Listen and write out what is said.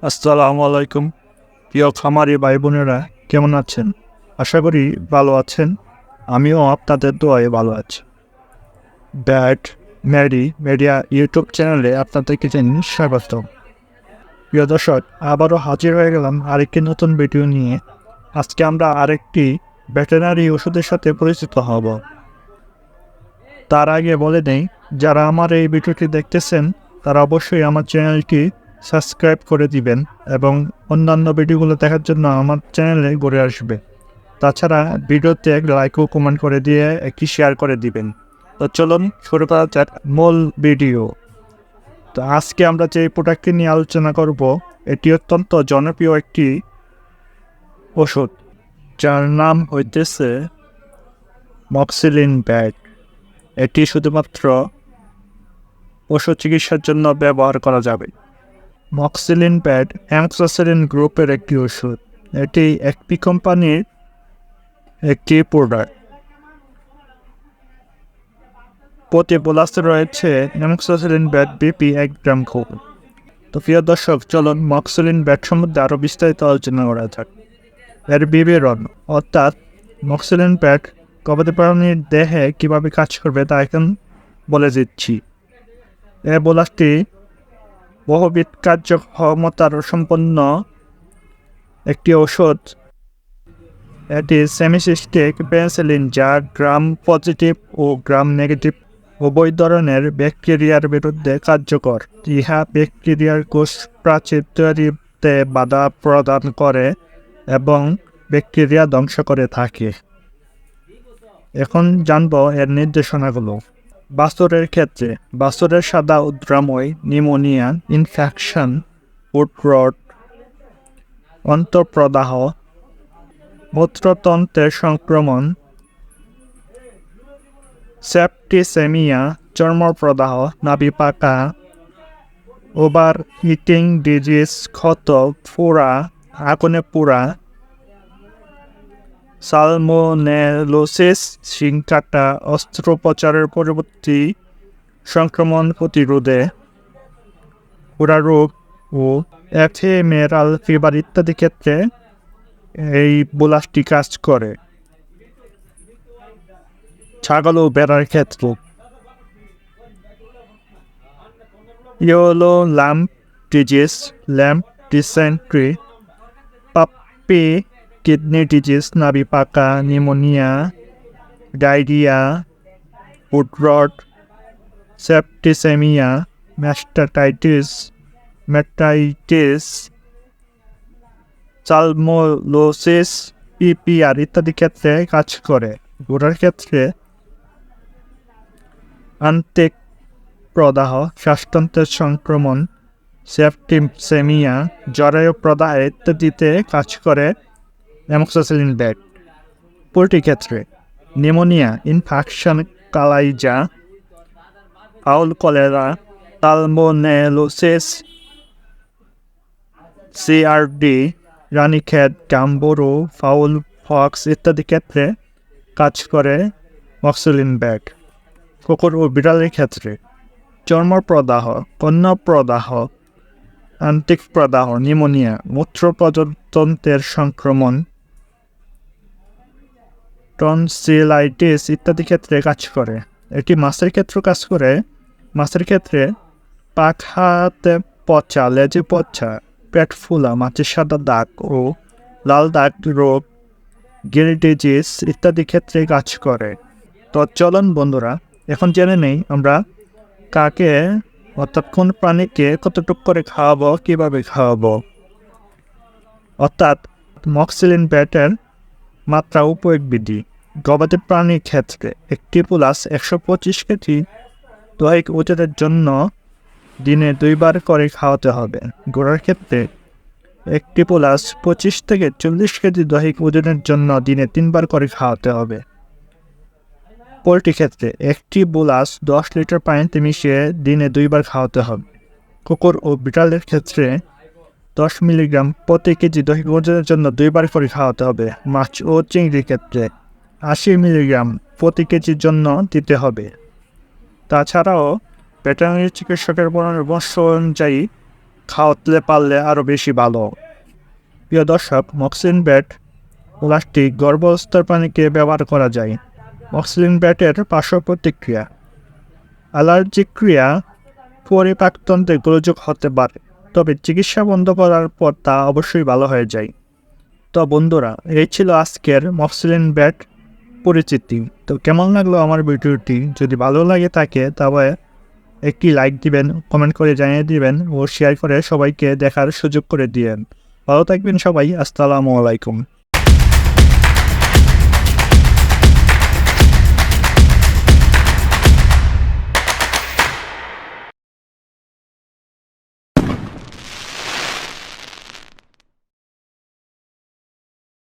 আসসালামু আলাইকুম প্রিয় খামারি ভাই বোনেরা, কেমন আছেন? আশা করি ভালো আছেন। আমিও আপনাদের দোয়ায় ভালো আছি। ভেটেরিনারি মিডিয়া ইউটিউব চ্যানেলে আপনাদেরকে জানিয়ে স্বাগত। প্রিয় দর্শক, আবারও হাজির হয়ে গেলাম আরেকটি নতুন ভিডিও নিয়ে। আজকে আমরা আরেকটি ভেটেরিনারি ওষুধের সাথে পরিচিত হব। তার আগে বলে নেই, যারা আমার এই ভিডিওটি দেখতেছেন তারা অবশ্যই আমার চ্যানেলটি সাবস্ক্রাইব করে দিবেন এবং অন্যান্য ভিডিওগুলো দেখার জন্য আমার চ্যানেলে ঘুরে আসবে। তাছাড়া ভিডিওতে লাইক ও কমেন্ট করে দিয়ে একটি শেয়ার করে দিবেন। তো চলুন শুরু করা যাক মূল ভিডিও। তো আজকে আমরা যে প্রোডাক্টটি নিয়ে আলোচনা করব, এটি অত্যন্ত জনপ্রিয় একটি ওষুধ, যার নাম হইতেছে মক্সিলিন ভ্যাট। এটি শুধুমাত্র পশু চিকিৎসার জন্য ব্যবহার করা যাবে। মক্সিলিন ভ্যাট অ্যামক্সিসিলিন গ্রুপের একটি ওষুধ। এটি একটি কোম্পানির একটি প্রোডাক্ট। প্রতি বোলাসে রয়েছে অ্যামক্সিসিলিন ভ্যাট বিপি 1 গ্রাম খুব। তো প্রিয় দর্শক, চলুন মক্সিলিন ভ্যাট সম্বন্ধে আরও বিস্তারিত আলোচনা করা যাক। এর বিবরণ, অর্থাৎ মক্সিলিন ভ্যাট গবাদি প্রাণীর দেহে কীভাবে কাজ করবে তা এখন বলে দিচ্ছি। এই বোলাসটি বহুবিধ কার্যক্ষমতার সম্পন্ন একটি ওষুধ। এটি সেমিসিস্টিক পেনিসিলিন, যা গ্রাম পজিটিভ ও গ্রাম নেগেটিভ উভয় ধরনের ব্যাকটেরিয়ার বিরুদ্ধে কার্যকর। ইহা ব্যাকটেরিয়ার কোষ প্রাচীর তৈরিতে বাধা প্রদান করে এবং ব্যাকটেরিয়া ধ্বংস করে থাকে। এখন জানব এর নির্দেশনাগুলো। বাছুরের ক্ষেত্রে বাছুরের সাদা উদ্রাময়, নিউমোনিয়া, ইনফেকশন, ফুট রট, অন্তঃপ্রদাহ, মূত্রতন্ত্রের সংক্রমণ, সেপ্টিসেমিয়া, চর্মপ্রদাহ, নাভি পাকা, ওভার হিটিং ডিজিজ, ক্ষত, ফোড়া, আগুনে পোড়া, সালমোনেলোসিস, শিং কাটা, অস্ত্রোপচারের পরবর্তী সংক্রমণ প্রতিরোধে, পোড়া রোগ ও এফেমেরাল ফিভার ইত্যাদি ক্ষেত্রে এই বোলাসটি কাজ করে। ছাগল ও ভেড়ার ক্ষেত্রে yellow lamp disease, lamp dysentery, puppy kidney disease, নাভি পাকা, নিউমোনিয়া, ডায়রিয়া, ফুট রট, সেপ্টিসেমিয়া, মেটাইটিস, সালমোলোসিস, পিপিআর ইত্যাদি ক্ষেত্রে কাজ করে। ঘোড়ার ক্ষেত্রে আন্তিক প্রদাহ, শ্বাসতন্ত্রের সংক্রমণ, সেপ্টিসেমিয়া, জরায়ু প্রদাহ ইত্যাদিতে কাজ করে অ্যামক্সিসিলিন ভ্যাট। পোল্ট্রি ক্ষেত্রে pneumonia, infection, coryza, fowl cholera, salmonellosis, CRD, Ranikhet, gumboro, fowl pox ইত্যাদি ক্ষেত্রে কাজ করে মক্সিলিন ভ্যাট। কুকুর ও বিড়ালের ক্ষেত্রে চর্মপ্রদাহ, কর্ণপ্রদাহ, আন্তিক প্রদাহ, নিউমোনিয়া, মূত্রতন্ত্রের সংক্রমণ, টনসিলাইটিস ইত্যাদি ক্ষেত্রে কাজ করে। এটি মাছের ক্ষেত্রে কাজ করে। মাছের ক্ষেত্রে পাখাতে পচা, লেজে পচা, পেট ফুলা, মাছের সাদা দাগ ও লাল দাগ রোগ, গিল ডিজিজ ইত্যাদি ক্ষেত্রে কাজ করে। তো চলুন বন্ধুরা, এখন জেনে নেই আমরা কাকে অর্থাৎ কোন প্রাণীকে কতটুকু করে খাওয়াবো, কীভাবে খাওয়াবো। অর্থাৎ মক্সিলিন ভ্যাটের মাত্রা উপয়োগ বিধি। গবাদি প্রাণীর ক্ষেত্রে একটি প্লাস 125 কেজি দৈহিক ওজনের জন্য দিনে 2 বার করে খাওয়াতে হবে। ঘোড়ার ক্ষেত্রে একটি প্লাস 25 থেকে 40 কেজি দৈহিক ওজনের জন্য দিনে 3 বার করে খাওয়াতে হবে। পোল্ট্রি ক্ষেত্রে একটি বোলাস 10 লিটার পানিতে মিশিয়ে দিনে 2 বার খাওয়াতে হবে। কুকুর ও বিড়ালের ক্ষেত্রে 10 মিলিগ্রাম প্রতি কেজি দৈহিক ওজনের জন্য 2 বার করে খাওয়াতে হবে। মাছ ও চিংড়ির ক্ষেত্রে 80 মিলিগ্রাম প্রতি কেজির জন্য দিতে হবে। তাছাড়াও ভেটেরিনারি চিকিৎসকের পরামর্শ অনুযায়ী খাওয়াতে পারলে আরও বেশি ভালো। প্রিয় দর্শক, মক্সিলিন ভেট প্লাস্টিক গর্ভাবস্থার প্রাণীকে ব্যবহার করা যায়। মক্সিলিন ভেটের পার্শ্ব প্রতিক্রিয়া: অ্যালার্জিক ক্রিয়া পরিপাকতন্ত্রে গোলযোগ হতে পারে, তবে চিকিৎসা বন্ধ করার পর তা অবশ্যই ভালো হয়ে যায়। তো বন্ধুরা, এই ছিল আজকের মক্সিলিন ভেট পরিচিতি। তো কেমন লাগলো আমার ভিডিওটি? যদি ভালো লাগে থাকে তবে একটি লাইক দিবেন, কমেন্ট করে জানিয়ে দিবেন ও শেয়ার করে সবাইকে দেখার সুযোগ করে দিবেন। ভালো থাকবেন সবাই। আসসালামু আলাইকুম।